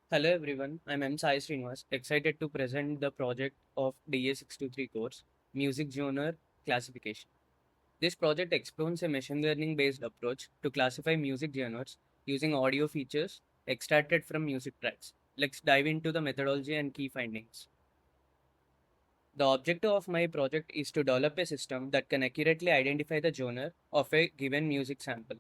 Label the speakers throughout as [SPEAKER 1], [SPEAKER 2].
[SPEAKER 1] Hello everyone, I'm M. Sai Srinivas, excited to present the project of DA623 course, Music Genre Classification. This project explores a machine learning based approach to classify music genres using audio features extracted from music tracks. Let's dive into the methodology and key findings. The objective of my project is to develop a system that can accurately identify the genre of a given music sample.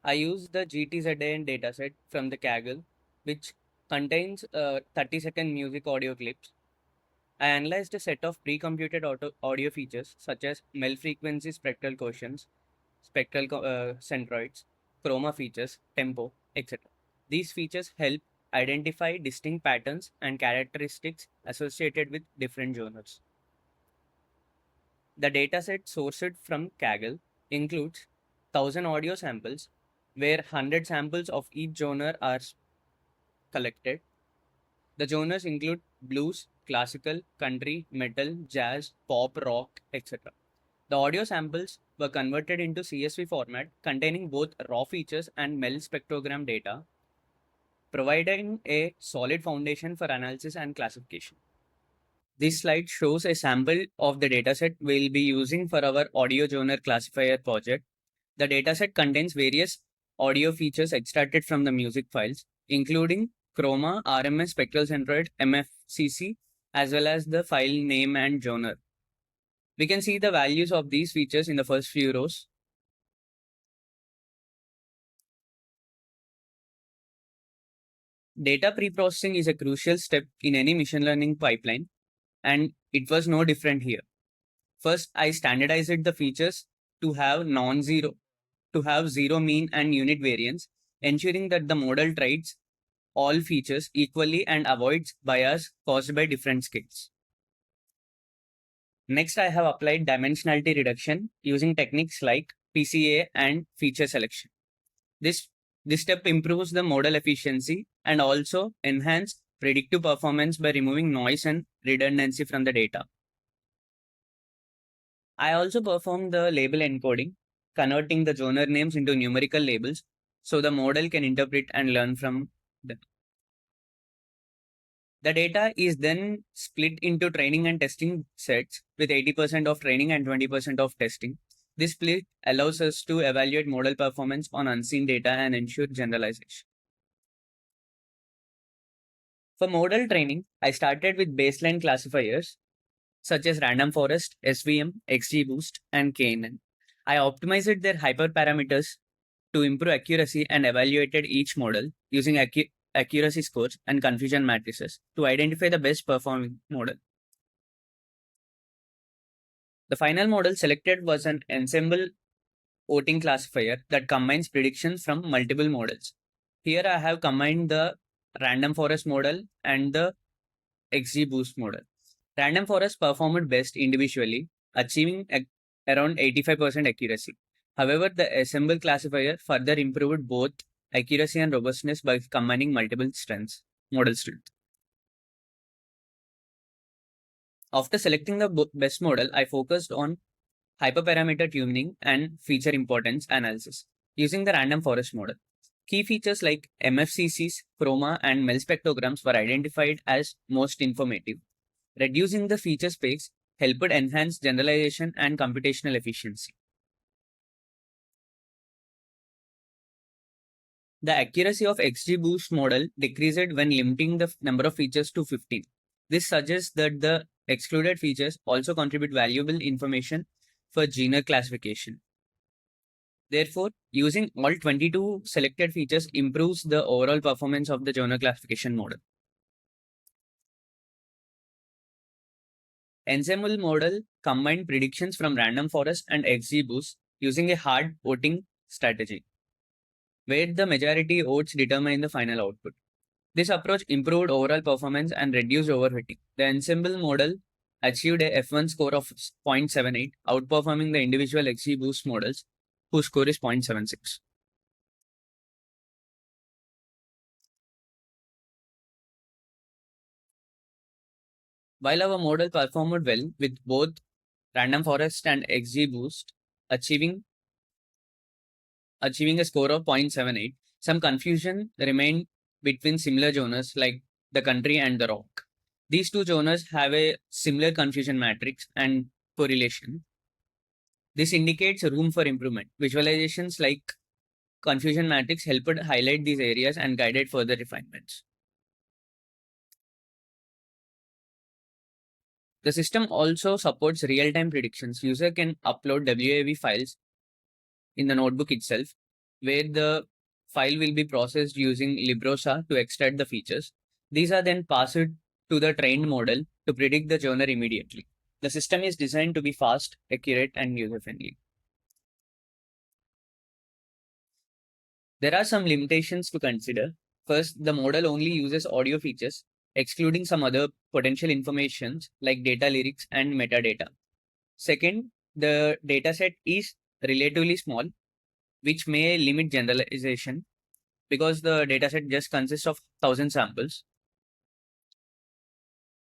[SPEAKER 1] I use the GTZAN dataset from the Kaggle, which contains 30-second music audio clips. I analyzed a set of pre-computed audio features such as Mel frequency spectral quotients, spectral centroids, chroma features, tempo, etc. These features help identify distinct patterns and characteristics associated with different genres. The dataset sourced from Kaggle includes 1000 audio samples, where 100 samples of each genre are collected. The genres include blues, classical, country, metal, jazz, pop, rock, etc. The audio samples were converted into CSV format containing both raw features and Mel spectrogram data, providing a solid foundation for analysis and classification. This slide shows a sample of the dataset we'll be using for our audio genre classifier project. The dataset contains various audio features extracted from the music files, including Chroma, RMS, spectral centroid, MFCC, as well as the file name and genre. We can see the values of these features in the first few rows. Data preprocessing is a crucial step in any machine learning pipeline, and it was no different here. First, I standardized the features to have zero mean and unit variance, ensuring that the model treats all features equally and avoids bias caused by different scales. Next, I have applied dimensionality reduction using techniques like PCA and feature selection. This step improves the model efficiency and also enhance predictive performance by removing noise and redundancy from the data. I also performed the label encoding, converting the genre names into numerical labels so the model can interpret and learn from them. The data is then split into training and testing sets with 80% of training and 20% of testing. This split allows us to evaluate model performance on unseen data and ensure generalization. For model training, I started with baseline classifiers such as random forest, SVM, XGBoost, and KNN. I optimized their hyperparameters to improve accuracy and evaluated each model using accuracy scores and confusion matrices to identify the best performing model. The final model selected was an Ensemble voting classifier that combines predictions from multiple models. Here I have combined the random forest model and the XGBoost model. Random forest performed best individually, achieving around 85% accuracy. However, the Ensemble classifier further improved both accuracy and robustness by combining multiple model strength. After selecting the best model, I focused on hyperparameter tuning and feature importance analysis using the random forest model. Key features like MFCCs, Chroma, and Mel spectrograms were identified as most informative. Reducing the feature space helped enhance generalization and computational efficiency. The accuracy of XGBoost model decreased when limiting the number of features to 15. This suggests that the excluded features also contribute valuable information for genre classification. Therefore, using all 22 selected features improves the overall performance of the genre classification model. Ensemble model combined predictions from random forest and XGBoost using a hard voting strategy, where the majority votes determine the final output. This approach improved overall performance and reduced overfitting. The Ensemble model achieved a F1 score of 0.78, outperforming the individual XGBoost models, whose score is 0.76. While our model performed well with both random forest and XGBoost, achieving a score of 0.78, some confusion remained between similar genres like the country, and the rock. These two genres have a similar confusion matrix and correlation. This indicates room for improvement. Visualizations like confusion matrix helped highlight these areas and guided further refinements. The system also supports real-time predictions. User can upload WAV files in the notebook itself, where the file will be processed using Librosa to extract the features. These are then passed to the trained model to predict the genre immediately. The system is designed to be fast, accurate, and user-friendly. There are some limitations to consider. First, the model only uses audio features, excluding some other potential information like data lyrics and metadata. Second, the dataset is relatively small, which may limit generalization because the dataset just consists of 1,000 samples.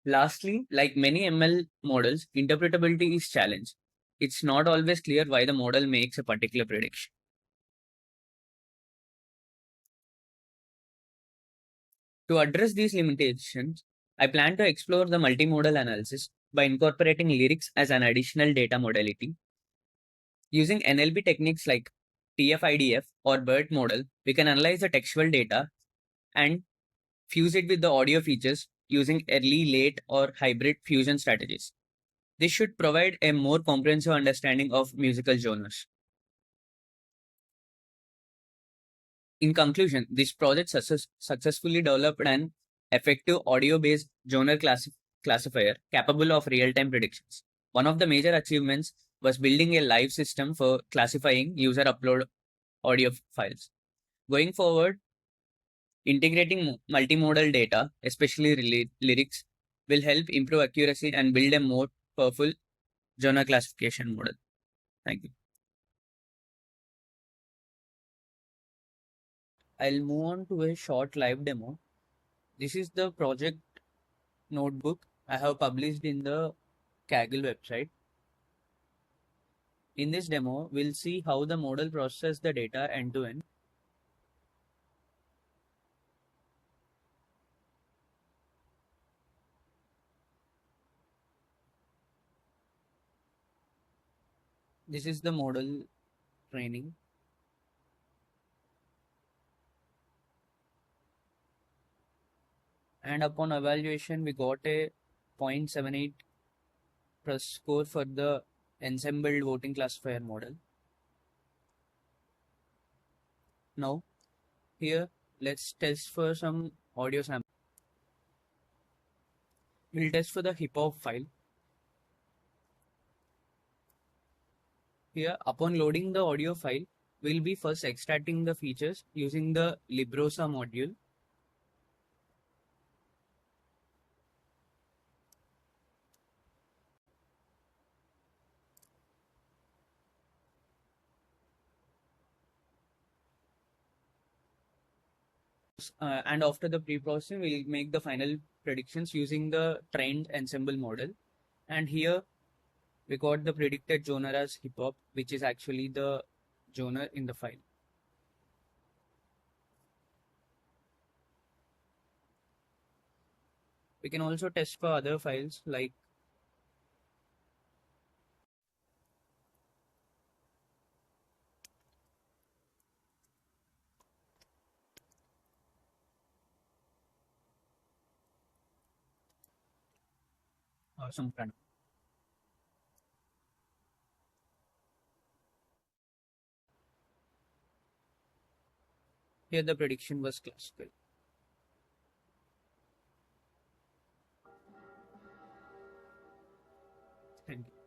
[SPEAKER 1] Lastly, like many ML models, interpretability is challenged. It's not always clear why the model makes a particular prediction. To address these limitations, I plan to explore the multimodal analysis by incorporating lyrics as an additional data modality. Using NLP techniques like TF-IDF or BERT model, we can analyze the textual data and fuse it with the audio features using early, late, or hybrid fusion strategies. This should provide a more comprehensive understanding of musical genres. In conclusion, this project successfully developed an effective audio-based genre classifier capable of real-time predictions. One of the major achievements was building a live system for classifying user upload audio files. Going forward, integrating multimodal data, especially lyrics, will help improve accuracy and build a more powerful genre classification model. Thank you. I'll move on to a short live demo. This is the project notebook I have published in the Kaggle website. In this demo, we'll see how the model processes the data end to end. This is the model training. And upon evaluation, we got a 0.78 plus score for the Ensemble voting classifier model. Now, here, let's test for some audio sample. We'll test for the hip hop file. Here, upon loading the audio file, we'll be first extracting the features using the Librosa module. And after the pre-processing, we'll make the final predictions using the trained Ensemble model. And here we got the predicted genre as hip hop, which is actually the genre in the file. We can also test for other files like some kind. Here the prediction was classical. Thank you.